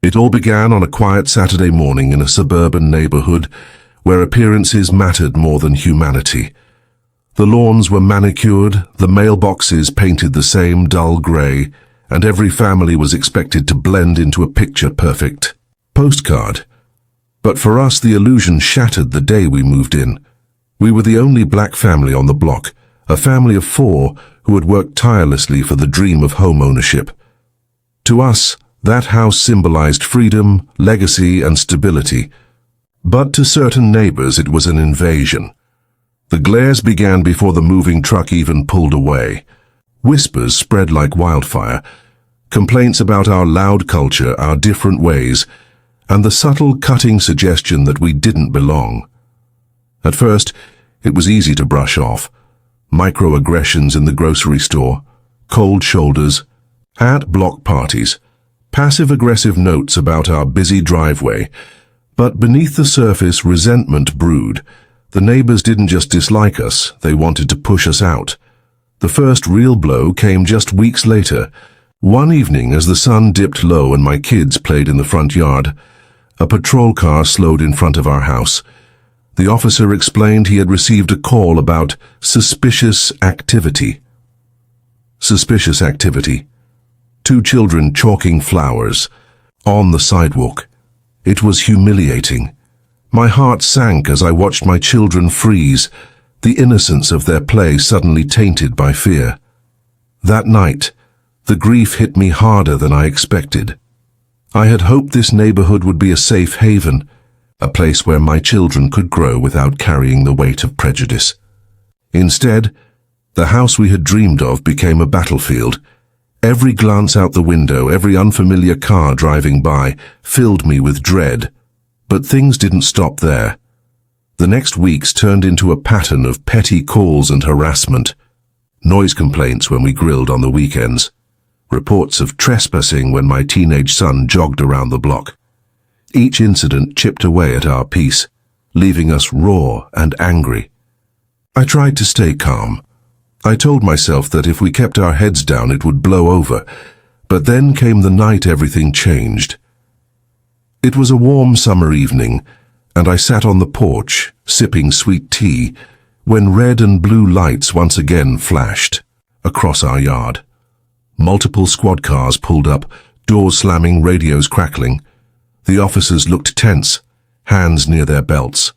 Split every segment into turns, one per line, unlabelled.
It all began on a quiet Saturday morning in a suburban neighborhood where appearances mattered more than humanity. The lawns were manicured, the mailboxes painted the same dull gray, and every family was expected to blend into a picture-perfect postcard. But for us, the illusion shattered the day we moved in. We were the only black family on the block, a family of 4 who had worked tirelessly for the dream of home ownership. To us, that house symbolized freedom, legacy, and stability. But to certain neighbors, it was an invasion. The glares began before the moving truck even pulled away. Whispers spread like wildfire, complaints about our loud culture, our different ways, and the subtle, cutting suggestion that we didn't belong. At first, it was easy to brush off. Microaggressions in the grocery store, cold shoulders, at block parties, passive-aggressive notes about our busy driveway. But beneath the surface, resentment brewed. The neighbors didn't just dislike us, they wanted to push us out. The first real blow came just weeks later. One evening, as the sun dipped low and my kids played in the front yard, a patrol car slowed in front of our house. The officer explained he had received a call about suspicious activity. Suspicious activity. 2 children chalking flowers on the sidewalk. It was humiliating. My heart sank as I watched my children freeze, the innocence of their play suddenly tainted by fear. That night, the grief hit me harder than I expected. I had hoped this neighborhood would be a safe haven, a place where my children could grow without carrying the weight of prejudice. Instead, the house we had dreamed of became a battlefield. Every glance out the window, every unfamiliar car driving by, filled me with dread. But things didn't stop there. The next weeks turned into a pattern of petty calls and harassment. Noise complaints when we grilled on the weekends. Reports of trespassing when my teenage son jogged around the block. Each incident chipped away at our peace, leaving us raw and angry. I tried to stay calm. I told myself that if we kept our heads down it would blow over, but then came the night everything changed. It was a warm summer evening, and I sat on the porch, sipping sweet tea, when red and blue lights once again flashed across our yard. Multiple squad cars pulled up, doors slamming, radios crackling. The officers looked tense, hands near their belts.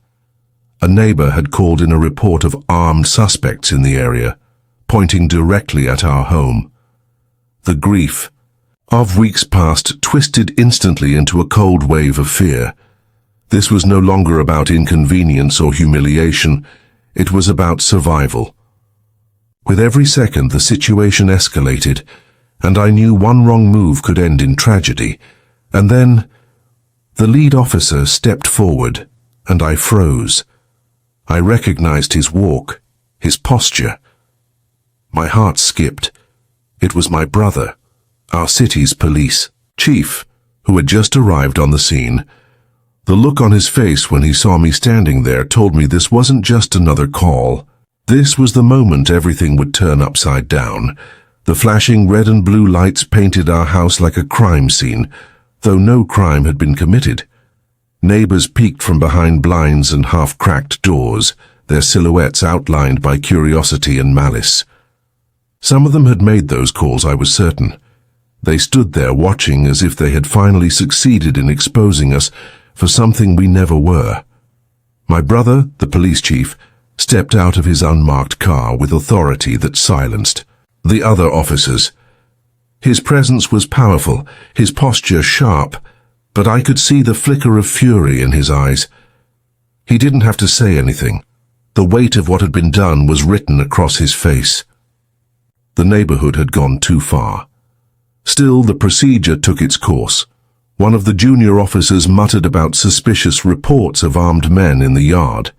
A neighbor had called in a report of armed suspects in the area, pointing directly at our home. The grief of weeks past twisted instantly into a cold wave of fear. This was no longer about inconvenience or humiliation, it was about survival. With every second the situation escalated, and I knew one wrong move could end in tragedy. And then the lead officer stepped forward, and I froze. I recognized his walk, his posture. My heart skipped. It was my brother, our city's police chief, who had just arrived on the scene. The look on his face when he saw me standing there told me this wasn't just another call. This was the moment everything would turn upside down. The flashing red and blue lights painted our house like a crime scene, though no crime had been committed. Neighbors peeked from behind blinds and half-cracked doors, their silhouettes outlined by curiosity and malice. Some of them had made those calls, I was certain. They stood there watching as if they had finally succeeded in exposing us for something we never were. My brother, the police chief, stepped out of his unmarked car with authority that silenced the other officers. His presence was powerful, his posture sharp, but I could see the flicker of fury in his eyes. He didn't have to say anything. The weight of what had been done was written across his face. The neighborhood had gone too far. Still, the procedure took its course. One of the junior officers muttered about suspicious reports of armed men in the yard.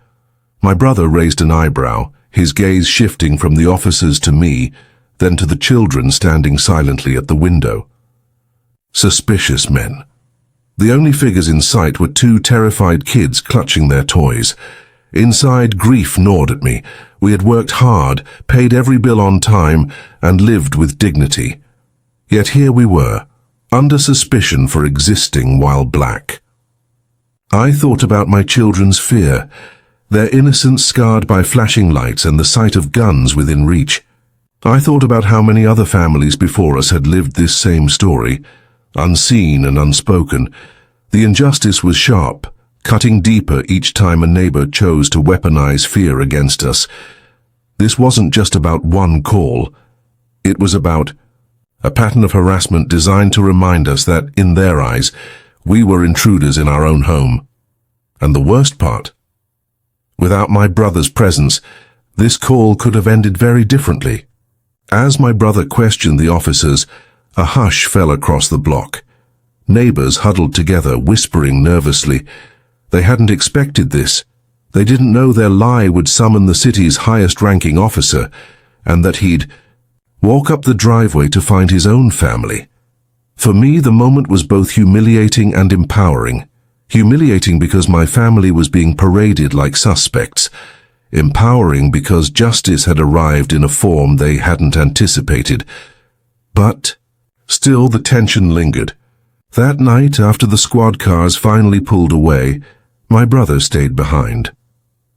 My brother raised an eyebrow, his gaze shifting from the officers to me, then to the children standing silently at the window. Suspicious men. The only figures in sight were 2 terrified kids clutching their toys. Inside, grief gnawed at me. We had worked hard, paid every bill on time, and lived with dignity. Yet here we were, under suspicion for existing while black. I thought about my children's fear, their innocence scarred by flashing lights and the sight of guns within reach. I thought about how many other families before us had lived this same story, unseen and unspoken. The injustice was sharp, cutting deeper each time a neighbor chose to weaponize fear against us. This wasn't just about one call. It was about a pattern of harassment designed to remind us that, in their eyes, we were intruders in our own home. And the worst part, without my brother's presence, this call could have ended very differently. As my brother questioned the officers, a hush fell across the block. Neighbors huddled together, whispering nervously. They hadn't expected this. They didn't know their lie would summon the city's highest-ranking officer, and that he'd walk up the driveway to find his own family. For me, the moment was both humiliating and empowering. Humiliating because my family was being paraded like suspects. Empowering because justice had arrived in a form they hadn't anticipated. But still the tension lingered. That night, after the squad cars finally pulled away, my brother stayed behind.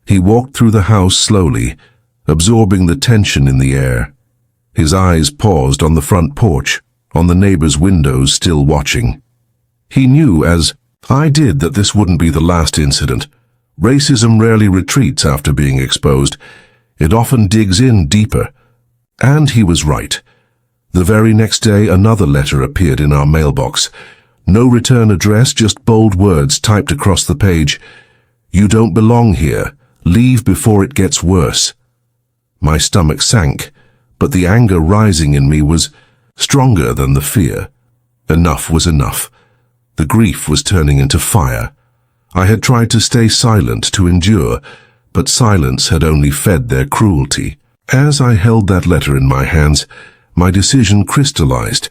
He walked through the house slowly, absorbing the tension in the air. His eyes paused on the front porch, on the neighbors' windows still watching. He knew, as I did, that this wouldn't be the last incident. Racism rarely retreats after being exposed. It often digs in deeper. And he was right. The very next day, another letter appeared in our mailbox. No return address, just bold words typed across the page. "You don't belong here. Leave before it gets worse." My stomach sank, but the anger rising in me was stronger than the fear. Enough was enough. The grief was turning into fire. I had tried to stay silent, to endure, but silence had only fed their cruelty. As I held that letter in my hands, my decision crystallized.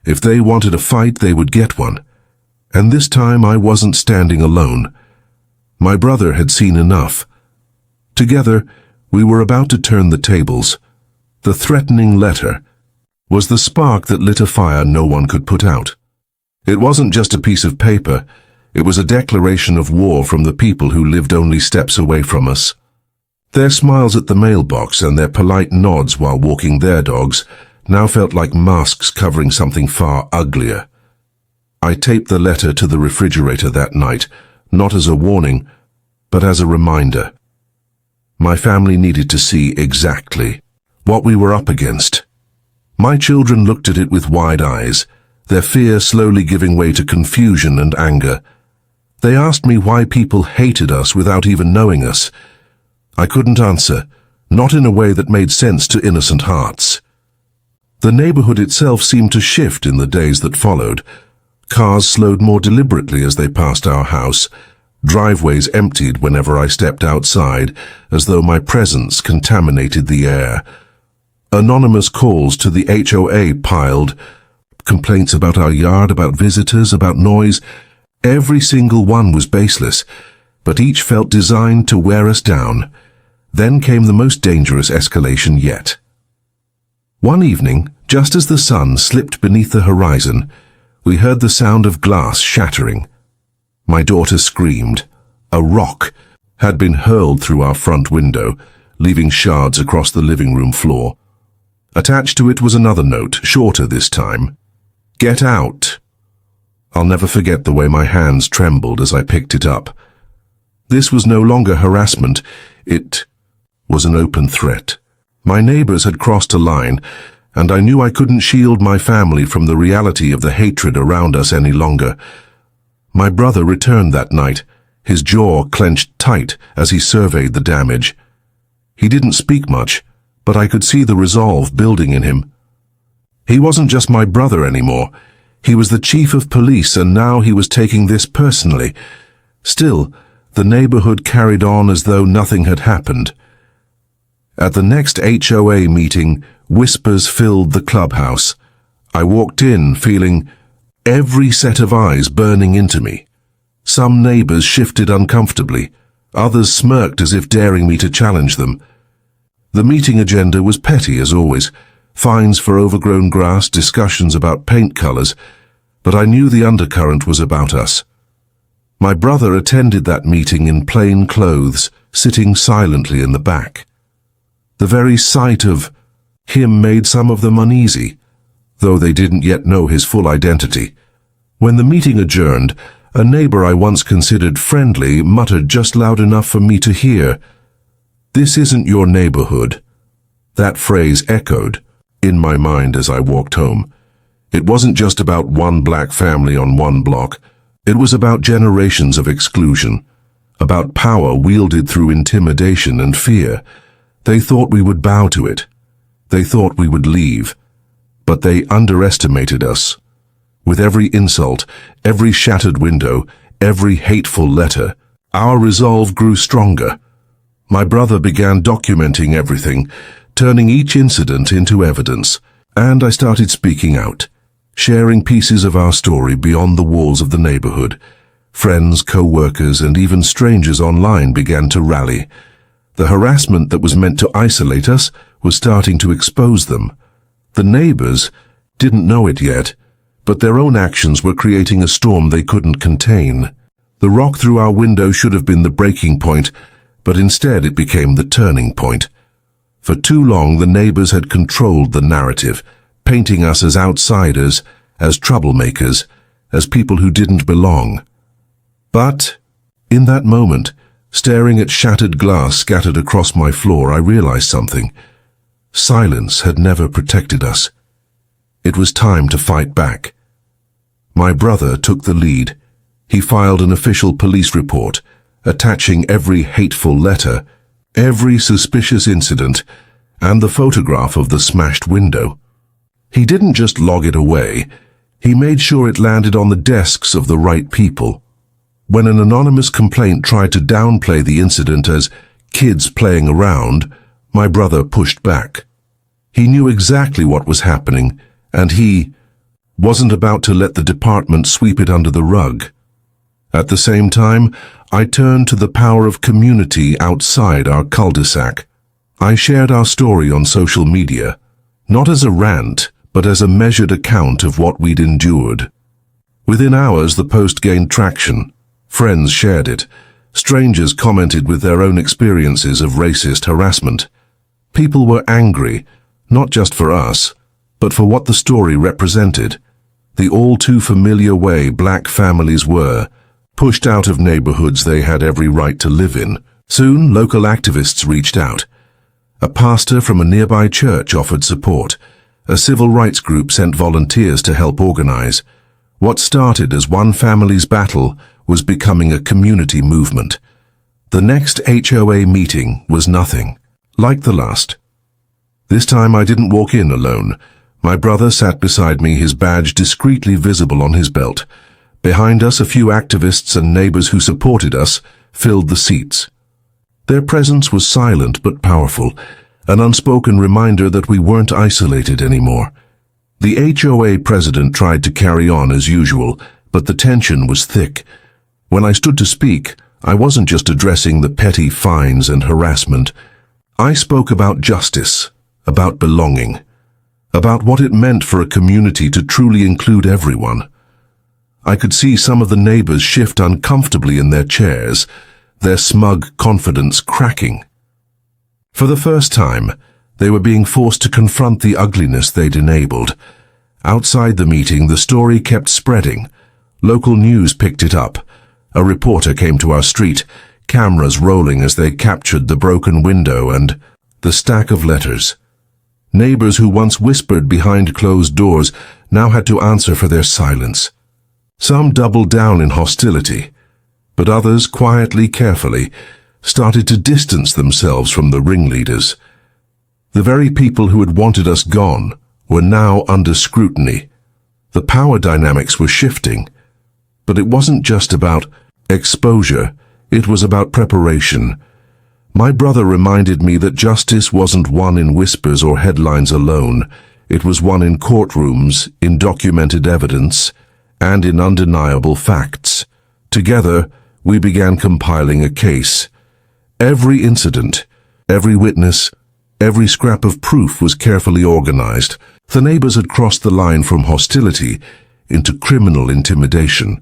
If they wanted a fight, they would get one. And this time I wasn't standing alone. My brother had seen enough. Together, we were about to turn the tables. The threatening letter was the spark that lit a fire no one could put out. It wasn't just a piece of paper. It was a declaration of war from the people who lived only steps away from us. Their smiles at the mailbox and their polite nods while walking their dogs now felt like masks covering something far uglier. I taped the letter to the refrigerator that night, not as a warning, but as a reminder. My family needed to see exactly what we were up against. My children looked at it with wide eyes, their fear slowly giving way to confusion and anger. They asked me why people hated us without even knowing us. I couldn't answer, not in a way that made sense to innocent hearts. The neighborhood itself seemed to shift in the days that followed. Cars slowed more deliberately as they passed our house. Driveways emptied whenever I stepped outside, as though my presence contaminated the air. Anonymous calls to the HOA piled. Complaints about our yard, about visitors, about noise. Every single one was baseless, but each felt designed to wear us down. Then came the most dangerous escalation yet. One evening, just as the sun slipped beneath the horizon, we heard the sound of glass shattering. My daughter screamed. A rock had been hurled through our front window, leaving shards across the living room floor. Attached to it was another note, shorter this time. "Get out." I'll never forget the way my hands trembled as I picked it up. This was no longer harassment. It was an open threat. My neighbors had crossed a line, and I knew I couldn't shield my family from the reality of the hatred around us any longer. My brother returned that night, his jaw clenched tight as he surveyed the damage. He didn't speak much, but I could see the resolve building in him. He wasn't just my brother anymore. He was the chief of police, and now he was taking this personally. Still, the neighborhood carried on as though nothing had happened. At the next HOA meeting, whispers filled the clubhouse. I walked in feeling every set of eyes burning into me. Some neighbors shifted uncomfortably. Others smirked as if daring me to challenge them. The meeting agenda was petty as always. Fines for overgrown grass, discussions about paint colors. But I knew the undercurrent was about us. My brother attended that meeting in plain clothes, sitting silently in the back. The very sight of him made some of them uneasy, though they didn't yet know his full identity. When the meeting adjourned, a neighbor I once considered friendly muttered just loud enough for me to hear, "This isn't your neighborhood." That phrase echoed in my mind as I walked home. It wasn't just about one black family on one block. It was about generations of exclusion, about power wielded through intimidation and fear. They thought we would bow to it. They thought we would leave. But they underestimated us. With every insult, every shattered window, every hateful letter, our resolve grew stronger. My brother began documenting everything, turning each incident into evidence, and I started speaking out, sharing pieces of our story beyond the walls of the neighborhood. Friends, co-workers, and even strangers online began to rally. The harassment that was meant to isolate us was starting to expose them. The neighbors didn't know it yet, but their own actions were creating a storm they couldn't contain. The rock through our window should have been the breaking point, but instead it became the turning point. For too long, the neighbors had controlled the narrative, painting us as outsiders, as troublemakers, as people who didn't belong. But, in that moment, staring at shattered glass scattered across my floor, I realized something. Silence had never protected us. It was time to fight back. My brother took the lead. He filed an official police report, attaching every hateful letter, every suspicious incident, and the photograph of the smashed window. He didn't just log it away. He made sure it landed on the desks of the right people. When an anonymous complaint tried to downplay the incident as kids playing around, my brother pushed back. He knew exactly what was happening, and he wasn't about to let the department sweep it under the rug. At the same time, I turned to the power of community outside our cul-de-sac. I shared our story on social media, not as a rant, but as a measured account of what we'd endured. Within hours, the post gained traction. Friends shared it. Strangers commented with their own experiences of racist harassment. People were angry, not just for us, but for what the story represented. The all-too-familiar way black families were, pushed out of neighborhoods they had every right to live in. Soon, local activists reached out. A pastor from a nearby church offered support. A civil rights group sent volunteers to help organize. What started as one family's battle was becoming a community movement. The next HOA meeting was nothing like the last. This time I didn't walk in alone. My brother sat beside me, his badge discreetly visible on his belt. Behind us, a few activists and neighbors who supported us filled the seats. Their presence was silent but powerful, an unspoken reminder that we weren't isolated anymore. The HOA president tried to carry on as usual, but the tension was thick. When I stood to speak, I wasn't just addressing the petty fines and harassment. I spoke about justice, about belonging, about what it meant for a community to truly include everyone. I could see some of the neighbors shift uncomfortably in their chairs, their smug confidence cracking. For the first time, they were being forced to confront the ugliness they'd enabled. Outside the meeting, the story kept spreading. Local news picked it up. A reporter came to our street, cameras rolling as they captured the broken window and the stack of letters. Neighbors who once whispered behind closed doors now had to answer for their silence. Some doubled down in hostility, but others, quietly, carefully, started to distance themselves from the ringleaders. The very people who had wanted us gone were now under scrutiny. The power dynamics were shifting, but it wasn't just about exposure, it was about preparation. My brother reminded me that justice wasn't won in whispers or headlines alone. It was won in courtrooms, in documented evidence, and in undeniable facts. Together, we began compiling a case. Every incident, every witness, every scrap of proof was carefully organized. The neighbors had crossed the line from hostility into criminal intimidation,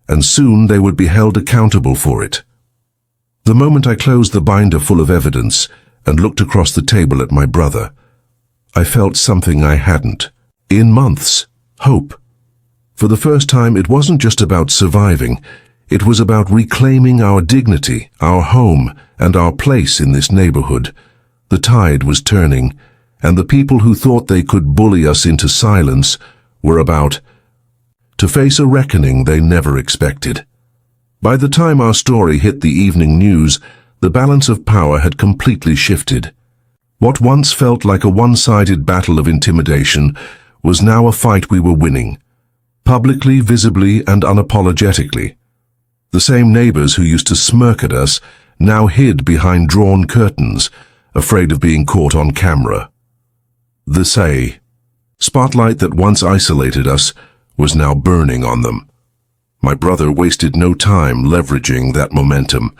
and soon they would be held accountable for it. The moment I closed the binder full of evidence and looked across the table at my brother, I felt something I hadn't, in months: hope. For the first time, it wasn't just about surviving. It was about reclaiming our dignity, our home, and our place in this neighborhood. The tide was turning, and the people who thought they could bully us into silence were about to face a reckoning they never expected. By the time our story hit the evening news, the balance of power had completely shifted. What once felt like a one-sided battle of intimidation was now a fight we were winning, publicly, visibly, and unapologetically. The same neighbors who used to smirk at us now hid behind drawn curtains, afraid of being caught on camera. The spotlight that once isolated us was now burning on them. My brother wasted no time leveraging that momentum.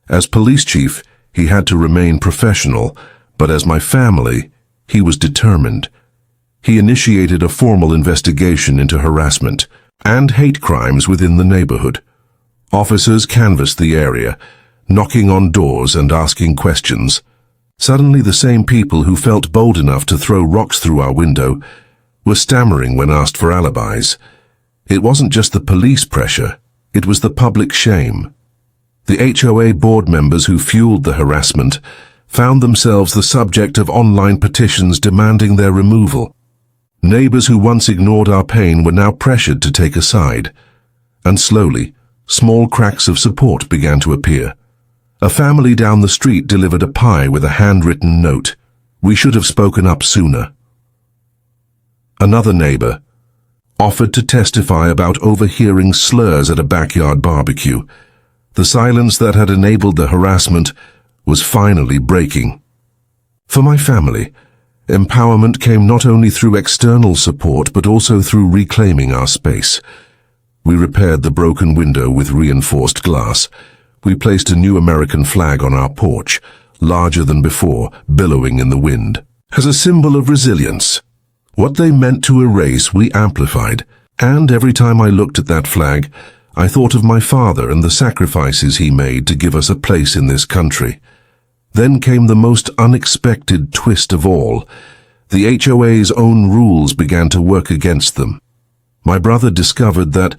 As police chief, he had to remain professional, but as my family, he was determined. He initiated a formal investigation into harassment and hate crimes within the neighborhood. Officers canvassed the area, knocking on doors and asking questions. Suddenly, the same people who felt bold enough to throw rocks through our window were stammering when asked for alibis. It wasn't just the police pressure, it was the public shame. The HOA board members who fueled the harassment found themselves the subject of online petitions demanding their removal. Neighbors who once ignored our pain were now pressured to take a side. And slowly, small cracks of support began to appear. A family down the street delivered a pie with a handwritten note: "We should have spoken up sooner." Another neighbor offered to testify about overhearing slurs at a backyard barbecue. The silence that had enabled the harassment was finally breaking. For my family, empowerment came not only through external support but also through reclaiming our space. We repaired the broken window with reinforced glass. We placed a new American flag on our porch, larger than before, billowing in the wind, as a symbol of resilience. What they meant to erase, we amplified, and every time I looked at that flag, I thought of my father and the sacrifices he made to give us a place in this country. Then came the most unexpected twist of all. The HOA's own rules began to work against them. My brother discovered that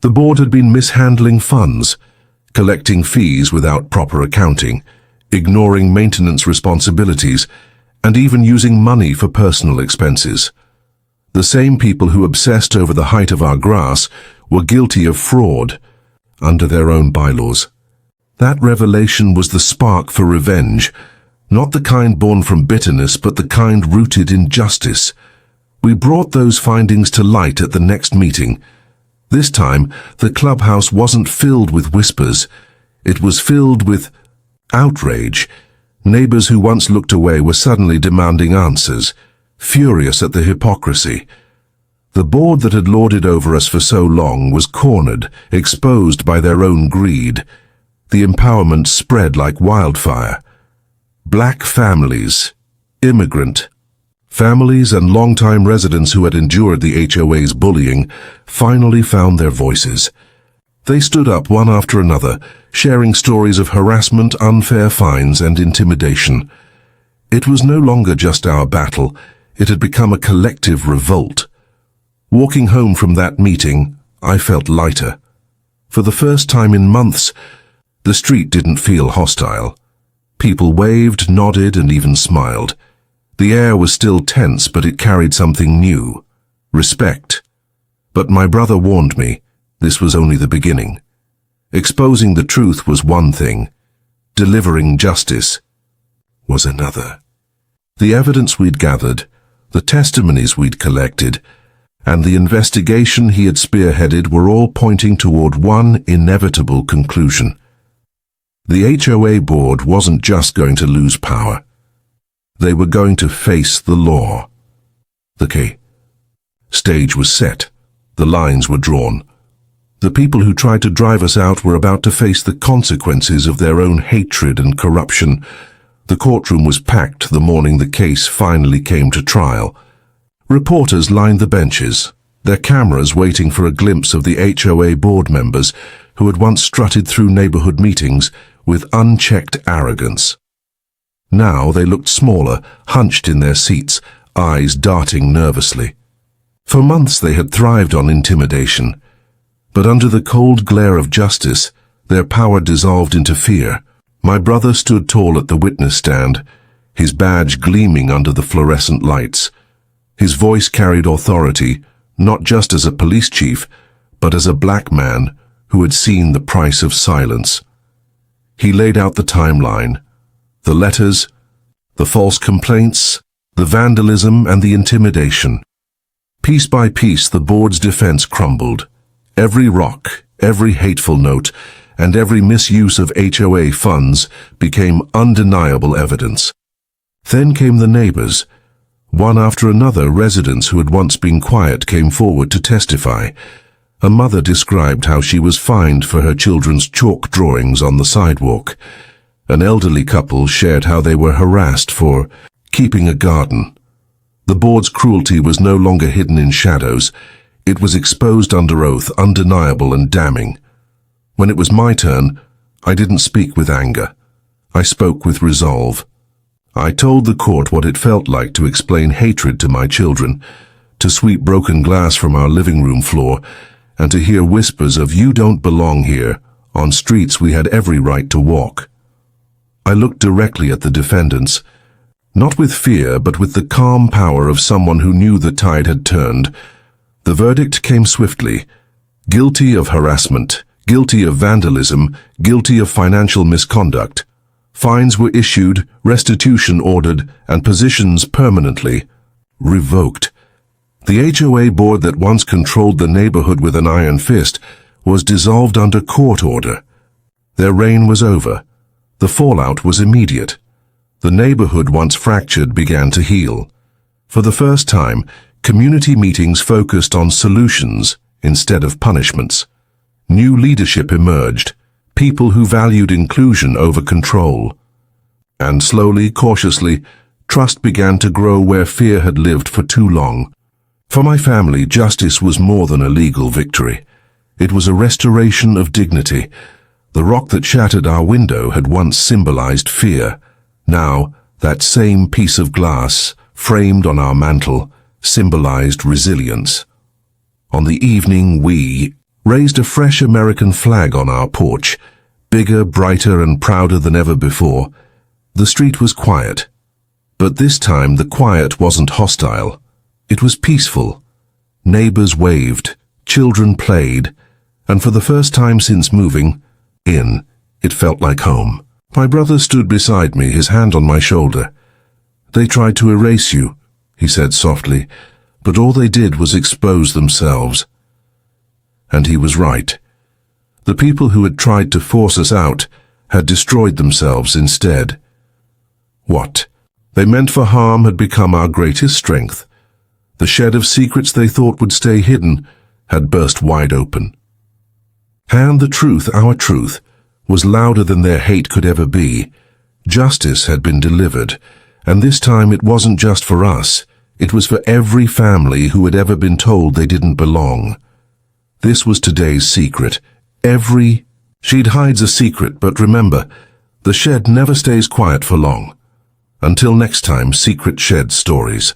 the board had been mishandling funds, collecting fees without proper accounting, ignoring maintenance responsibilities, and even using money for personal expenses. The same people who obsessed over the height of our grass were guilty of fraud under their own bylaws. That revelation was the spark for revenge, not the kind born from bitterness, but the kind rooted in justice. We brought those findings to light at the next meeting. This time, the clubhouse wasn't filled with whispers. It was filled with outrage. Neighbors who once looked away were suddenly demanding answers, furious at the hypocrisy. The board that had lorded over us for so long was cornered, exposed by their own greed. The empowerment spread like wildfire. Black families, immigrant families, and longtime residents who had endured the HOA's bullying finally found their voices. They stood up one after another, sharing stories of harassment, unfair fines, and intimidation. It was no longer just our battle. It had become a collective revolt. Walking home from that meeting, I felt lighter. For the first time in months, the street didn't feel hostile. People waved, nodded, and even smiled. The air was still tense, but it carried something new: respect. But my brother warned me, this was only the beginning. Exposing the truth was one thing. Delivering justice was another. The evidence we'd gathered, the testimonies we'd collected, and the investigation he had spearheaded were all pointing toward one inevitable conclusion. The HOA board wasn't just going to lose power. They were going to face the law. The stage was set. The lines were drawn. The people who tried to drive us out were about to face the consequences of their own hatred and corruption. The courtroom was packed the morning the case finally came to trial. Reporters lined the benches. their cameras waiting for a glimpse of the HOA board members who had once strutted through neighborhood meetings with unchecked arrogance. Now they looked smaller, hunched in their seats, eyes darting nervously. For months they had thrived on intimidation, but under the cold glare of justice, their power dissolved into fear. My brother stood tall at the witness stand, his badge gleaming under the fluorescent lights. His voice carried authority, not just as a police chief, but as a black man who had seen the price of silence. He laid out the timeline, the letters, the false complaints, the vandalism and the intimidation. Piece by piece, the board's defense crumbled. Every rock, every hateful note, and every misuse of HOA funds became undeniable evidence. Then came the neighbors. One after another, residents who had once been quiet came forward to testify. A mother described how she was fined for her children's chalk drawings on the sidewalk. An elderly couple shared how they were harassed for keeping a garden. The board's cruelty was no longer hidden in shadows. It was exposed under oath, undeniable and damning. When it was my turn, I didn't speak with anger. I spoke with resolve. I told the court what it felt like to explain hatred to my children, to sweep broken glass from our living room floor, and to hear whispers of "you don't belong here" on streets we had every right to walk. I looked directly at the defendants, not with fear but with the calm power of someone who knew the tide had turned. The verdict came swiftly: guilty of harassment, guilty of vandalism, guilty of financial misconduct. Fines were issued, restitution ordered, and positions permanently revoked. The HOA board that once controlled the neighborhood with an iron fist was dissolved under court order. Their reign was over. The fallout was immediate. The neighborhood, once fractured, began to heal. For the first time, community meetings focused on solutions instead of punishments. New leadership emerged, people who valued inclusion over control. And slowly, cautiously, trust began to grow where fear had lived for too long. For my family, justice was more than a legal victory. It was a restoration of dignity. The rock that shattered our window had once symbolized fear. Now, that same piece of glass, framed on our mantel, symbolized resilience. On the evening, we raised a fresh American flag on our porch, bigger, brighter, and prouder than ever before. The street was quiet, but this time the quiet wasn't hostile. It was peaceful. Neighbors waved, children played, and for the first time since moving in, it felt like home. My brother stood beside me, his hand on my shoulder. "They tried to erase you," he said softly, "but all they did was expose themselves." And he was right. The people who had tried to force us out had destroyed themselves instead. What they meant for harm had become our greatest strength. The shed of secrets they thought would stay hidden had burst wide open. And the truth, our truth, was louder than their hate could ever be. Justice had been delivered, and this time it wasn't just for us. It was for every family who had ever been told they didn't belong. This was today's secret. She'd hides a secret, but remember, the shed never stays quiet for long. Until next time, Secret Shed Stories.